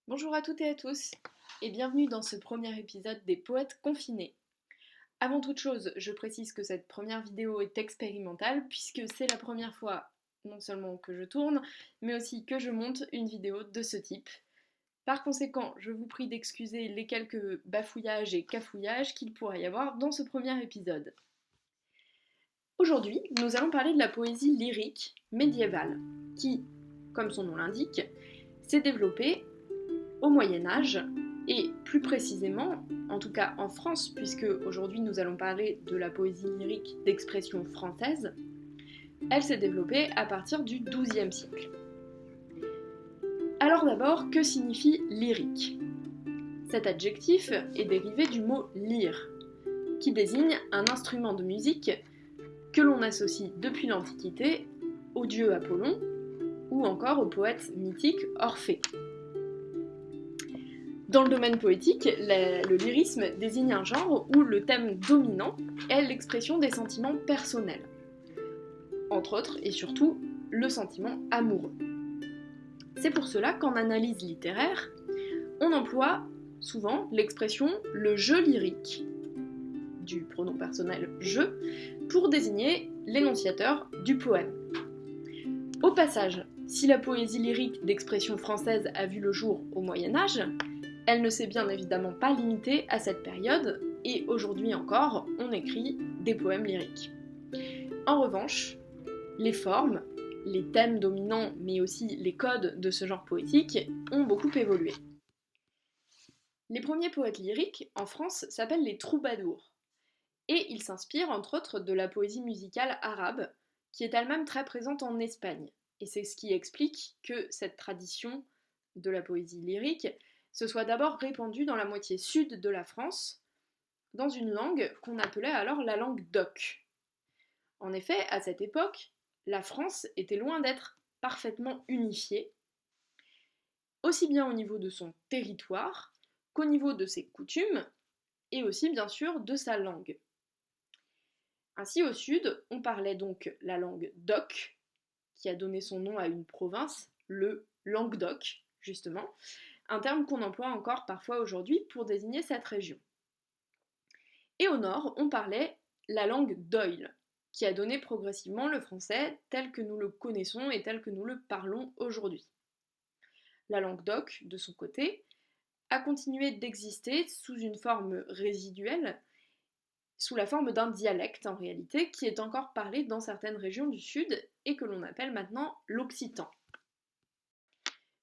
Bonjour à toutes et à tous, et bienvenue dans ce premier épisode des Poètes confinés. Avant toute chose, je précise que cette première vidéo est expérimentale, puisque c'est la première fois non seulement que je tourne, mais aussi que je monte une vidéo de ce type. Par conséquent, je vous prie d'excuser les quelques bafouillages et cafouillages qu'il pourrait y avoir dans ce premier épisode. Aujourd'hui, nous allons parler de la poésie lyrique médiévale, qui, comme son nom l'indique, s'est développée au Moyen Âge, et plus précisément, en tout cas en France, puisque aujourd'hui nous allons parler de la poésie lyrique d'expression française, elle s'est développée à partir du XIIe siècle. Alors d'abord, que signifie lyrique ? Cet adjectif est dérivé du mot lyre, qui désigne un instrument de musique que l'on associe depuis l'Antiquité au dieu Apollon ou encore au poète mythique Orphée. Dans le domaine poétique, le lyrisme désigne un genre où le thème dominant est l'expression des sentiments personnels. Entre autres et surtout, le sentiment amoureux. C'est pour cela qu'en analyse littéraire, on emploie souvent l'expression le jeu lyrique, du pronom personnel je, pour désigner l'énonciateur du poème. Au passage, si la poésie lyrique d'expression française a vu le jour au Moyen-Âge, elle ne s'est bien évidemment pas limitée à cette période, et aujourd'hui encore, on écrit des poèmes lyriques. En revanche, les formes, les thèmes dominants, mais aussi les codes de ce genre poétique ont beaucoup évolué. Les premiers poètes lyriques en France s'appellent les troubadours, et ils s'inspirent entre autres de la poésie musicale arabe, qui est elle-même très présente en Espagne. Et c'est ce qui explique que cette tradition de la poésie lyrique se soit d'abord répandue dans la moitié sud de la France, dans une langue qu'on appelait alors la langue d'oc. En effet, à cette époque, la France était loin d'être parfaitement unifiée, aussi bien au niveau de son territoire qu'au niveau de ses coutumes, et aussi bien sûr de sa langue. Ainsi au sud, on parlait donc la langue d'oc, qui a donné son nom à une province, le Languedoc, justement, un terme qu'on emploie encore parfois aujourd'hui pour désigner cette région. Et au nord, on parlait la langue d'Oïl, qui a donné progressivement le français tel que nous le connaissons et tel que nous le parlons aujourd'hui. La langue d'Oc, de son côté, a continué d'exister sous une forme résiduelle, sous la forme d'un dialecte en réalité, qui est encore parlé dans certaines régions du sud et que l'on appelle maintenant l'occitan.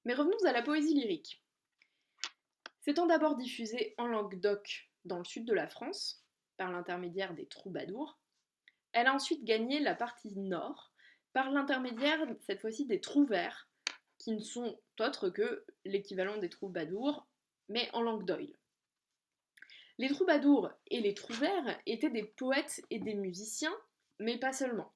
Mais revenons à la poésie lyrique. S'étant d'abord diffusée en langue d'oc dans le sud de la France, par l'intermédiaire des troubadours, elle a ensuite gagné la partie nord par l'intermédiaire, cette fois-ci, des trouvères, qui ne sont autres que l'équivalent des troubadours, mais en langue d'oïl. Les troubadours et les trouvères étaient des poètes et des musiciens, mais pas seulement.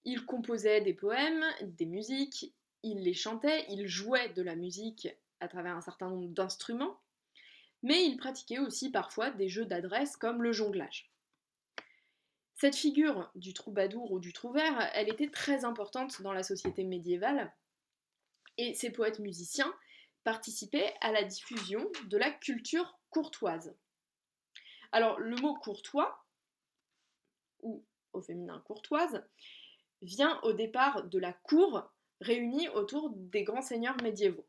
Ils composaient des poèmes, des musiques, ils les chantaient, ils jouaient de la musique à travers un certain nombre d'instruments, mais ils pratiquaient aussi parfois des jeux d'adresse comme le jonglage. Cette figure du troubadour ou du trouvère, elle était très importante dans la société médiévale, et ces poètes musiciens participaient à la diffusion de la culture courtoise. Alors le mot courtois, ou au féminin courtoise, vient au départ de la cour réunie autour des grands seigneurs médiévaux.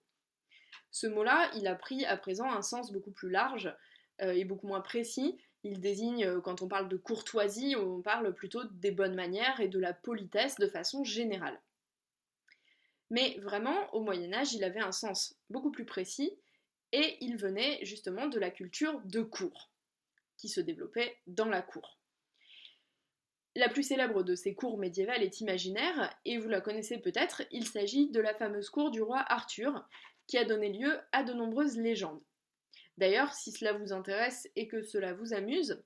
Ce mot-là, il a pris à présent un sens beaucoup plus large et beaucoup moins précis. Il désigne, quand on parle de courtoisie, on parle plutôt des bonnes manières et de la politesse de façon générale. Mais vraiment, au Moyen-Âge, il avait un sens beaucoup plus précis et il venait justement de la culture de cour, qui se développait dans la cour. La plus célèbre de ces cours médiévales est imaginaire, et vous la connaissez peut-être, il s'agit de la fameuse cour du roi Arthur, qui a donné lieu à de nombreuses légendes. D'ailleurs, si cela vous intéresse et que cela vous amuse,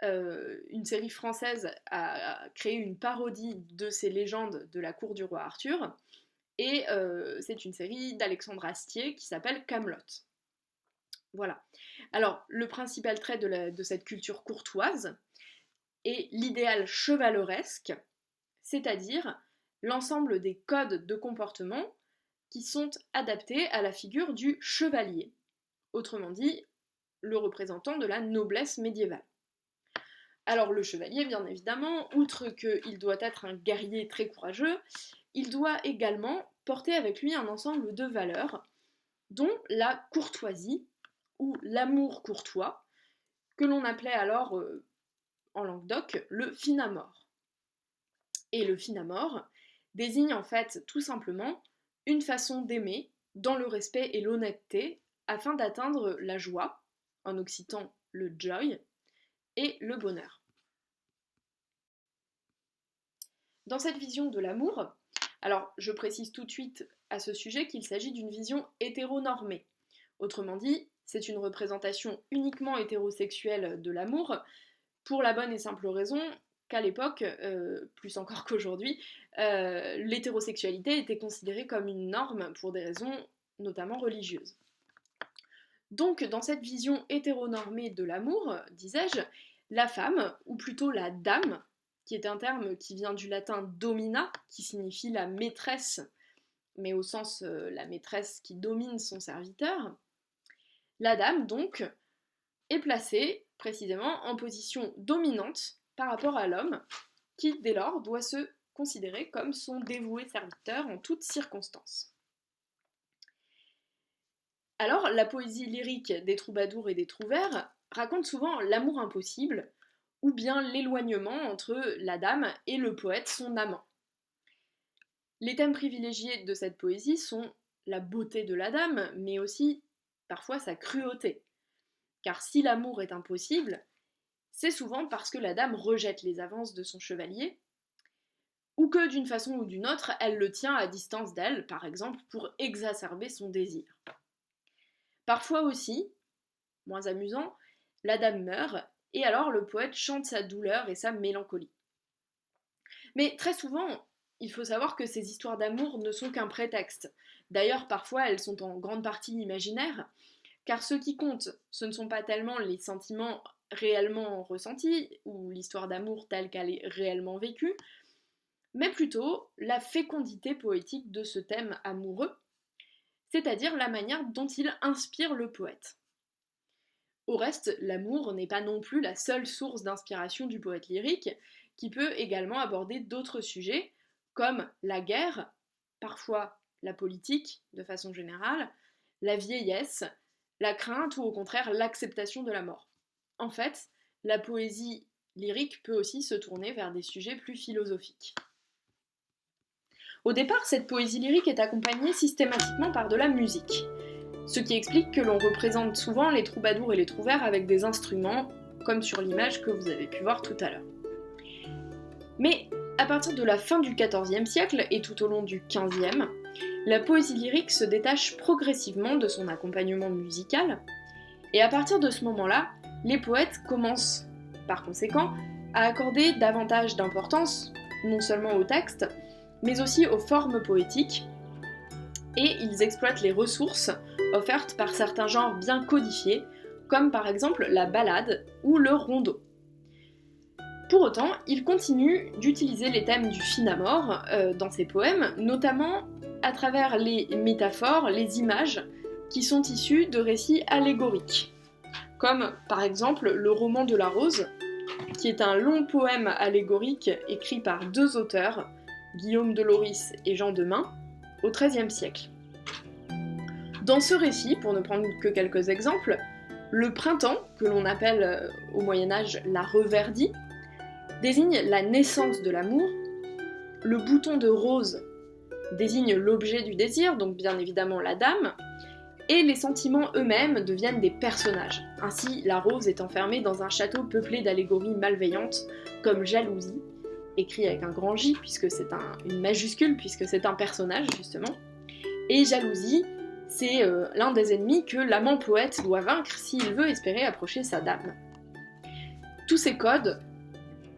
une série française a créé une parodie de ces légendes de la cour du roi Arthur, et c'est une série d'Alexandre Astier qui s'appelle Camelot. Voilà. Alors, le principal trait de cette culture courtoise est l'idéal chevaleresque, c'est-à-dire l'ensemble des codes de comportement qui sont adaptés à la figure du chevalier, autrement dit, le représentant de la noblesse médiévale. Alors le chevalier, bien évidemment, outre qu'il doit être un guerrier très courageux, il doit également porter avec lui un ensemble de valeurs, dont la courtoisie, ou l'amour courtois, que l'on appelait alors en Languedoc le finamore. Et le finamore désigne en fait tout simplement une façon d'aimer dans le respect et l'honnêteté afin d'atteindre la joie, en occitan le joy, et le bonheur. Dans cette vision de l'amour, alors je précise tout de suite à ce sujet qu'il s'agit d'une vision hétéronormée. Autrement dit, c'est une représentation uniquement hétérosexuelle de l'amour, pour la bonne et simple raison qu'à l'époque, plus encore qu'aujourd'hui, l'hétérosexualité était considérée comme une norme pour des raisons notamment religieuses. Donc, dans cette vision hétéronormée de l'amour, disais-je, la femme, ou plutôt la dame, qui est un terme qui vient du latin domina, qui signifie la maîtresse, mais au sens la maîtresse qui domine son serviteur, la dame, donc, est placée précisément en position dominante par rapport à l'homme, qui dès lors doit se considérer comme son dévoué serviteur en toutes circonstances. Alors, la poésie lyrique des troubadours et des trouvères raconte souvent l'amour impossible, ou bien l'éloignement entre la dame et le poète, son amant. Les thèmes privilégiés de cette poésie sont la beauté de la dame, mais aussi parfois sa cruauté. Car si l'amour est impossible, c'est souvent parce que la dame rejette les avances de son chevalier, ou que d'une façon ou d'une autre, elle le tient à distance d'elle, par exemple, pour exacerber son désir. Parfois aussi, moins amusant, la dame meurt, et alors le poète chante sa douleur et sa mélancolie. Mais très souvent, il faut savoir que ces histoires d'amour ne sont qu'un prétexte. D'ailleurs, parfois, elles sont en grande partie imaginaires, car ce qui compte, ce ne sont pas tellement les sentiments réellement ressentis, ou l'histoire d'amour telle qu'elle est réellement vécue, mais plutôt la fécondité poétique de ce thème amoureux, c'est-à-dire la manière dont il inspire le poète. Au reste, l'amour n'est pas non plus la seule source d'inspiration du poète lyrique, qui peut également aborder d'autres sujets, comme la guerre, parfois la politique de façon générale, la vieillesse, la crainte ou au contraire l'acceptation de la mort. En fait, la poésie lyrique peut aussi se tourner vers des sujets plus philosophiques. Au départ, cette poésie lyrique est accompagnée systématiquement par de la musique, ce qui explique que l'on représente souvent les troubadours et les trouvères avec des instruments, comme sur l'image que vous avez pu voir tout à l'heure. Mais à partir de la fin du XIVe siècle et tout au long du XVe, la poésie lyrique se détache progressivement de son accompagnement musical, et à partir de ce moment-là, les poètes commencent, par conséquent, à accorder davantage d'importance, non seulement au texte, mais aussi aux formes poétiques, et ils exploitent les ressources offertes par certains genres bien codifiés, comme par exemple la ballade ou le rondeau. Pour autant, ils continuent d'utiliser les thèmes du finamore dans ces poèmes, notamment à travers les métaphores, les images, qui sont issues de récits allégoriques, comme par exemple le roman de la Rose, qui est un long poème allégorique écrit par deux auteurs, Guillaume de Loris et Jean de Meun, au XIIIe siècle. Dans ce récit, pour ne prendre que quelques exemples, le printemps, que l'on appelle au Moyen-Âge la reverdie, désigne la naissance de l'amour, le bouton de rose désigne l'objet du désir, donc bien évidemment la dame, et les sentiments eux-mêmes deviennent des personnages. Ainsi, la rose est enfermée dans un château peuplé d'allégories malveillantes, comme jalousie, écrit avec un grand J, puisque c'est une majuscule, puisque c'est un personnage, justement, et jalousie, c'est l'un des ennemis que l'amant poète doit vaincre s'il veut espérer approcher sa dame. Tous ces codes,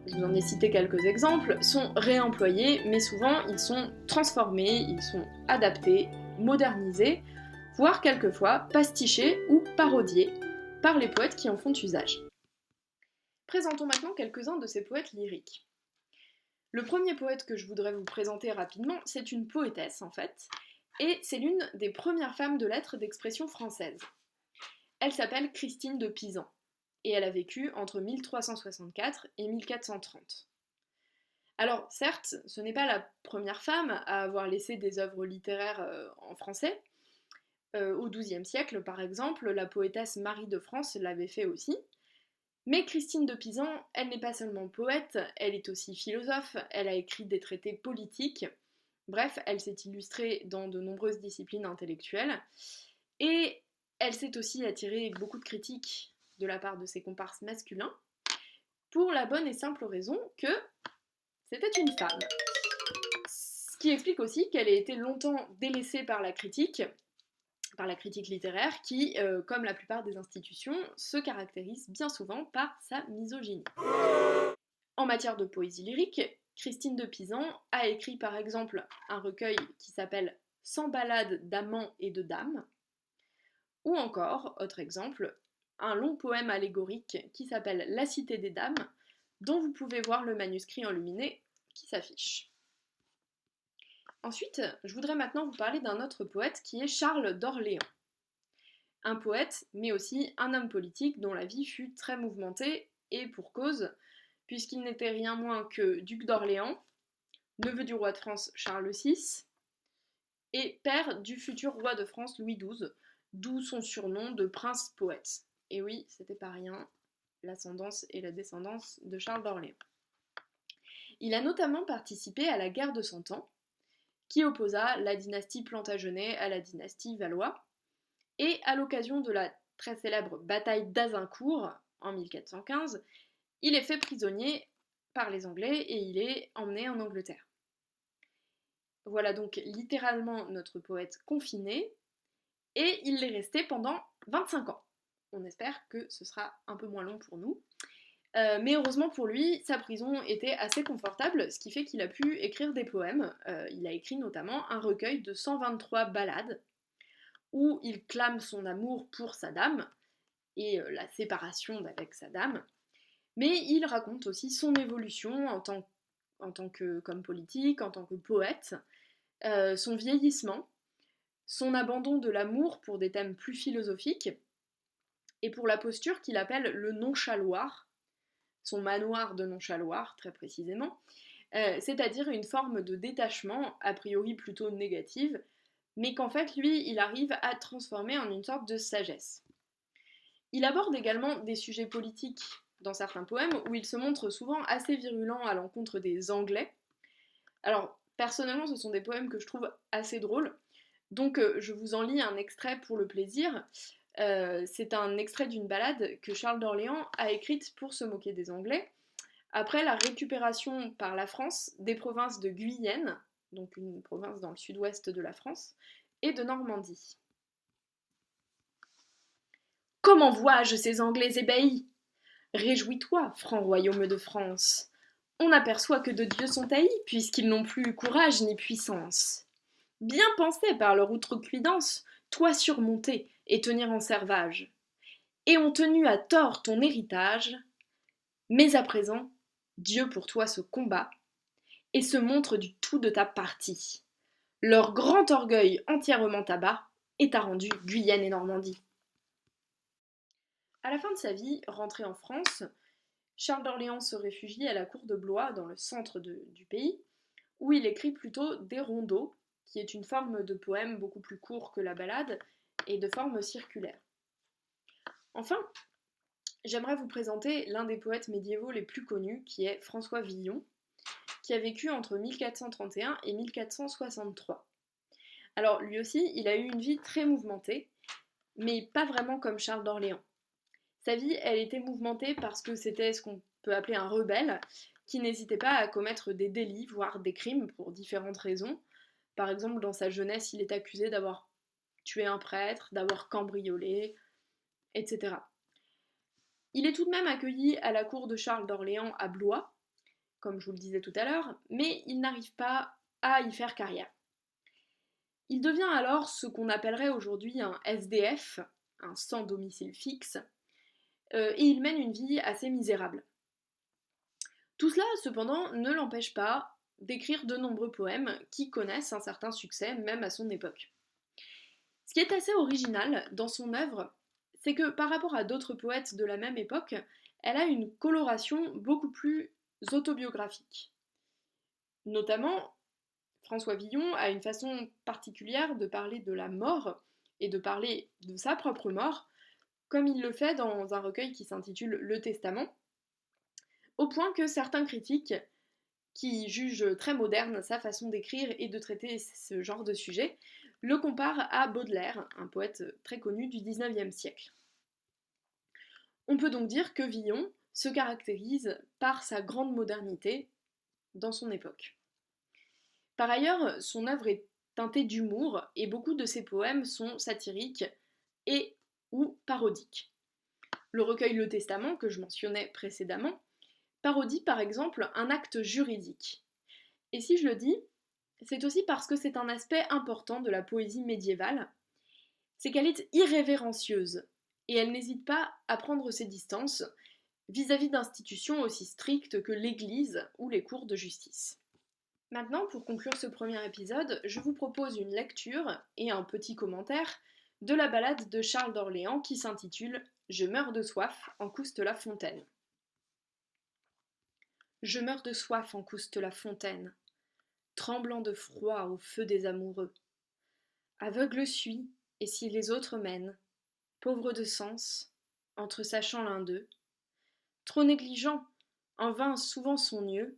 je vous en ai cité quelques exemples, sont réemployés, mais souvent ils sont transformés, ils sont adaptés, modernisés, voire quelquefois pastichés ou parodiés par les poètes qui en font usage. Présentons maintenant quelques-uns de ces poètes lyriques. Le premier poète que je voudrais vous présenter rapidement, c'est une poétesse en fait, et c'est l'une des premières femmes de lettres d'expression française. Elle s'appelle Christine de Pisan, et elle a vécu entre 1364 et 1430. Alors certes, ce n'est pas la première femme à avoir laissé des œuvres littéraires en français. Au XIIe siècle, par exemple, la poétesse Marie de France l'avait fait aussi. Mais Christine de Pisan, elle n'est pas seulement poète, elle est aussi philosophe, elle a écrit des traités politiques. Bref, elle s'est illustrée dans de nombreuses disciplines intellectuelles. Et elle s'est aussi attirée beaucoup de critiques de la part de ses comparses masculins, pour la bonne et simple raison que c'était une femme. Ce qui explique aussi qu'elle a été longtemps délaissée par la critique littéraire qui, comme la plupart des institutions, se caractérise bien souvent par sa misogynie. En matière de poésie lyrique, Christine de Pisan a écrit par exemple un recueil qui s'appelle 100 ballades d'amants et de dames, ou encore, autre exemple, un long poème allégorique qui s'appelle La Cité des Dames, dont vous pouvez voir le manuscrit enluminé qui s'affiche. Ensuite, je voudrais maintenant vous parler d'un autre poète qui est Charles d'Orléans. Un poète, mais aussi un homme politique dont la vie fut très mouvementée, et pour cause, puisqu'il n'était rien moins que duc d'Orléans, neveu du roi de France Charles VI, et père du futur roi de France Louis XII, d'où son surnom de prince poète. Et oui, c'était pas rien, l'ascendance et la descendance de Charles d'Orléans. Il a notamment participé à la guerre de Cent Ans, qui opposa la dynastie Plantagenet à la dynastie Valois, et à l'occasion de la très célèbre bataille d'Azincourt en 1415, il est fait prisonnier par les Anglais et il est emmené en Angleterre. Voilà donc littéralement notre poète confiné, et il l'est resté pendant 25 ans. On espère que ce sera un peu moins long pour nous. Mais heureusement pour lui, sa prison était assez confortable, ce qui fait qu'il a pu écrire des poèmes. Il a écrit notamment un recueil de 123 ballades, où il clame son amour pour sa dame, et la séparation avec sa dame, mais il raconte aussi son évolution en tant qu'homme politique, en tant que poète, son vieillissement, son abandon de l'amour pour des thèmes plus philosophiques, et pour la posture qu'il appelle le nonchaloir, son manoir de nonchaloir très précisément, c'est-à-dire une forme de détachement, a priori plutôt négative, mais qu'en fait lui, il arrive à transformer en une sorte de sagesse. Il aborde également des sujets politiques dans certains poèmes, où il se montre souvent assez virulent à l'encontre des Anglais. Alors, personnellement, ce sont des poèmes que je trouve assez drôles, donc je vous en lis un extrait pour le plaisir. C'est un extrait d'une ballade que Charles d'Orléans a écrite pour se moquer des Anglais, après la récupération par la France des provinces de Guyenne, donc une province dans le sud-ouest de la France, et de Normandie. Comment vois-je ces Anglais ébahis? Réjouis-toi, franc royaume de France. On n'aperçoit que de Dieu sont haïs, puisqu'ils n'ont plus courage ni puissance. Bien pensé par leur outrecuidance, toi surmonter et tenir en servage. Et ont tenu à tort ton héritage, mais à présent, Dieu pour toi se combat, et se montre du tout de ta partie. Leur grand orgueil entièrement à bas, et t'a rendu Guyenne et Normandie. À la fin de sa vie, rentré en France, Charles d'Orléans se réfugie à la cour de Blois, dans le centre du pays, où il écrit plutôt des rondeaux, qui est une forme de poème beaucoup plus court que la ballade, et de forme circulaire. Enfin, j'aimerais vous présenter l'un des poètes médiévaux les plus connus, qui est François Villon, qui a vécu entre 1431 et 1463. Alors lui aussi, il a eu une vie très mouvementée, mais pas vraiment comme Charles d'Orléans. Sa vie, elle était mouvementée parce que c'était ce qu'on peut appeler un rebelle, qui n'hésitait pas à commettre des délits, voire des crimes, pour différentes raisons. Par exemple, dans sa jeunesse, il est accusé d'avoir tué un prêtre, d'avoir cambriolé, etc. Il est tout de même accueilli à la cour de Charles d'Orléans à Blois, comme je vous le disais tout à l'heure, mais il n'arrive pas à y faire carrière. Il devient alors ce qu'on appellerait aujourd'hui un SDF, un sans domicile fixe, et il mène une vie assez misérable. Tout cela, cependant, ne l'empêche pas d'écrire de nombreux poèmes qui connaissent un certain succès, même à son époque. Ce qui est assez original dans son œuvre, c'est que par rapport à d'autres poètes de la même époque, elle a une coloration beaucoup plus autobiographique. Notamment, François Villon a une façon particulière de parler de la mort et de parler de sa propre mort, comme il le fait dans un recueil qui s'intitule Le Testament, au point que certains critiques, qui jugent très moderne sa façon d'écrire et de traiter ce genre de sujet, le comparent à Baudelaire, un poète très connu du XIXe siècle. On peut donc dire que Villon se caractérise par sa grande modernité dans son époque. Par ailleurs, son œuvre est teintée d'humour et beaucoup de ses poèmes sont satiriques et ou parodiques. Le recueil Le Testament, que je mentionnais précédemment, parodie par exemple un acte juridique. Et si je le dis, c'est aussi parce que c'est un aspect important de la poésie médiévale, c'est qu'elle est irrévérencieuse, et elle n'hésite pas à prendre ses distances vis-à-vis d'institutions aussi strictes que l'Église ou les cours de justice. Maintenant, pour conclure ce premier épisode, je vous propose une lecture et un petit commentaire de la ballade de Charles d'Orléans qui s'intitule « Je meurs de soif en Couste-la-Fontaine ». Je meurs de soif en Couste-la-Fontaine, tremblant de froid au feu des amoureux. Aveugle suis, et si les autres mènent, pauvre de sens, entre sachant l'un d'eux, trop négligent, en vain souvent son mieux,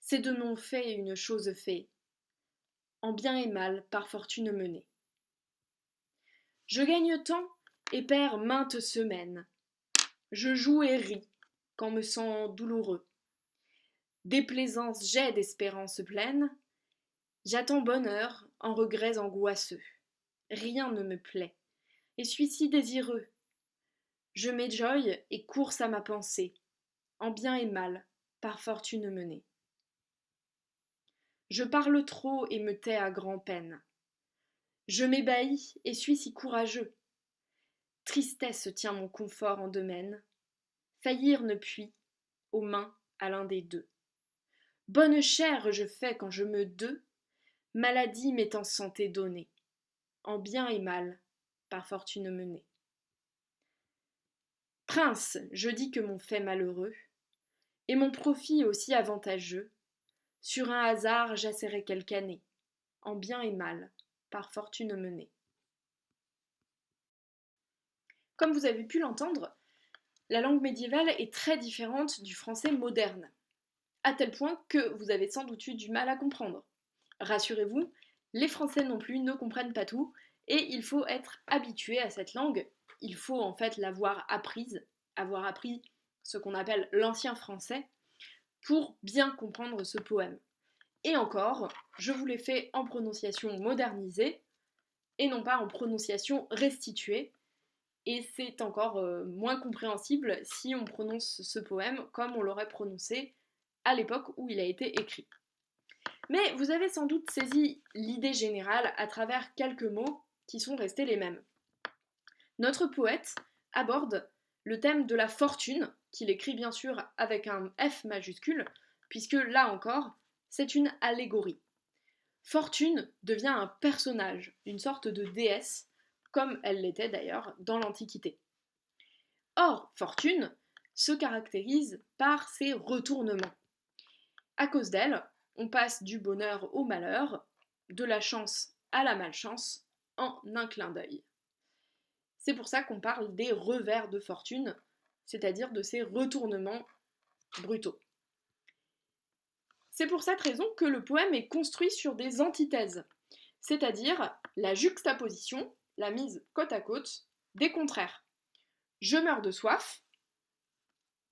c'est de non fait une chose fait, en bien et mal par fortune menée. Je gagne temps et perds maintes semaines, je joue et ris quand me sens douloureux. Déplaisance j'ai d'espérance pleine, j'attends bonheur en regrets angoisseux. Rien ne me plaît, et suis si désireux. Je m'éjoye et course à ma pensée, en bien et mal, par fortune menée. Je parle trop et me tais à grand-peine. Je m'ébahis et suis si courageux. Tristesse tient mon confort en domaine. Faillir ne puis, aux mains à l'un des deux. Bonne chère je fais quand je me deux, maladie m'étant santé donnée, en bien et mal, par fortune menée. Prince, je dis que mon fait malheureux, et mon profit aussi avantageux, sur un hasard j'asserai quelque année, en bien et mal, par fortune menée. Comme vous avez pu l'entendre, la langue médiévale est très différente du français moderne, à tel point que vous avez sans doute eu du mal à comprendre. Rassurez-vous, les Français non plus ne comprennent pas tout, et il faut être habitué à cette langue. Il faut en fait l'avoir apprise, avoir appris ce qu'on appelle l'ancien français, pour bien comprendre ce poème. Et encore, je vous l'ai fait en prononciation modernisée, et non pas en prononciation restituée, et c'est encore moins compréhensible si on prononce ce poème comme on l'aurait prononcé à l'époque où il a été écrit. Mais vous avez sans doute saisi l'idée générale à travers quelques mots qui sont restés les mêmes. Notre poète aborde le thème de la fortune, qu'il écrit bien sûr avec un F majuscule, puisque là encore, c'est une allégorie. Fortune devient un personnage, une sorte de déesse, comme elle l'était d'ailleurs dans l'Antiquité. Or, Fortune se caractérise par ses retournements. À cause d'elle, on passe du bonheur au malheur, de la chance à la malchance, en un clin d'œil. C'est pour ça qu'on parle des revers de fortune, c'est-à-dire de ces retournements brutaux. C'est pour cette raison que le poème est construit sur des antithèses, c'est-à-dire la juxtaposition, la mise côte à côte, des contraires. Je meurs de soif,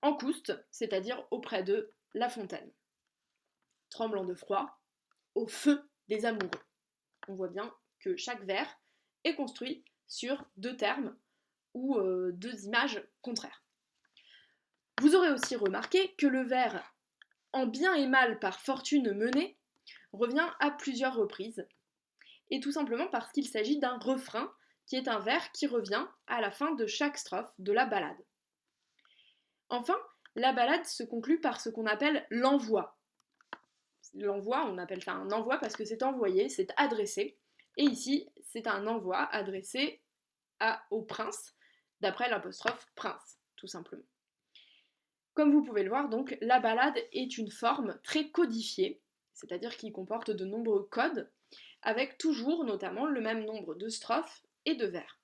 en Couste, c'est-à-dire auprès de la fontaine. Tremblant de froid, au feu des amoureux. On voit bien que chaque vers est construit sur deux termes ou deux images contraires. Vous aurez aussi remarqué que le vers en bien et mal par fortune menée revient à plusieurs reprises, et tout simplement parce qu'il s'agit d'un refrain qui est un vers qui revient à la fin de chaque strophe de la ballade. Enfin, la ballade se conclut par ce qu'on appelle l'envoi. L'envoi, on appelle ça un envoi parce que c'est envoyé, c'est adressé. Et ici, c'est un envoi adressé au prince, d'après l'apostrophe prince, tout simplement. Comme vous pouvez le voir, donc, la ballade est une forme très codifiée, c'est-à-dire qui comporte de nombreux codes, avec toujours notamment le même nombre de strophes et de vers.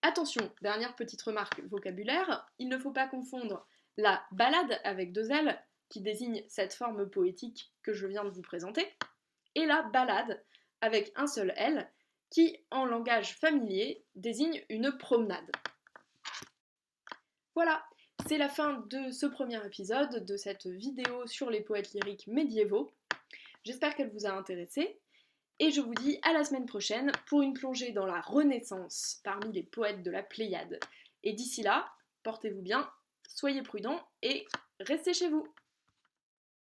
Attention, dernière petite remarque vocabulaire, il ne faut pas confondre la ballade avec 2 L, qui désigne cette forme poétique que je viens de vous présenter, et la ballade avec un seul L, qui, en langage familier, désigne une promenade. Voilà, c'est la fin de ce premier épisode, de cette vidéo sur les poètes lyriques médiévaux. J'espère qu'elle vous a intéressé, et je vous dis à la semaine prochaine pour une plongée dans la Renaissance parmi les poètes de la Pléiade. Et d'ici là, portez-vous bien, soyez prudents et restez chez vous.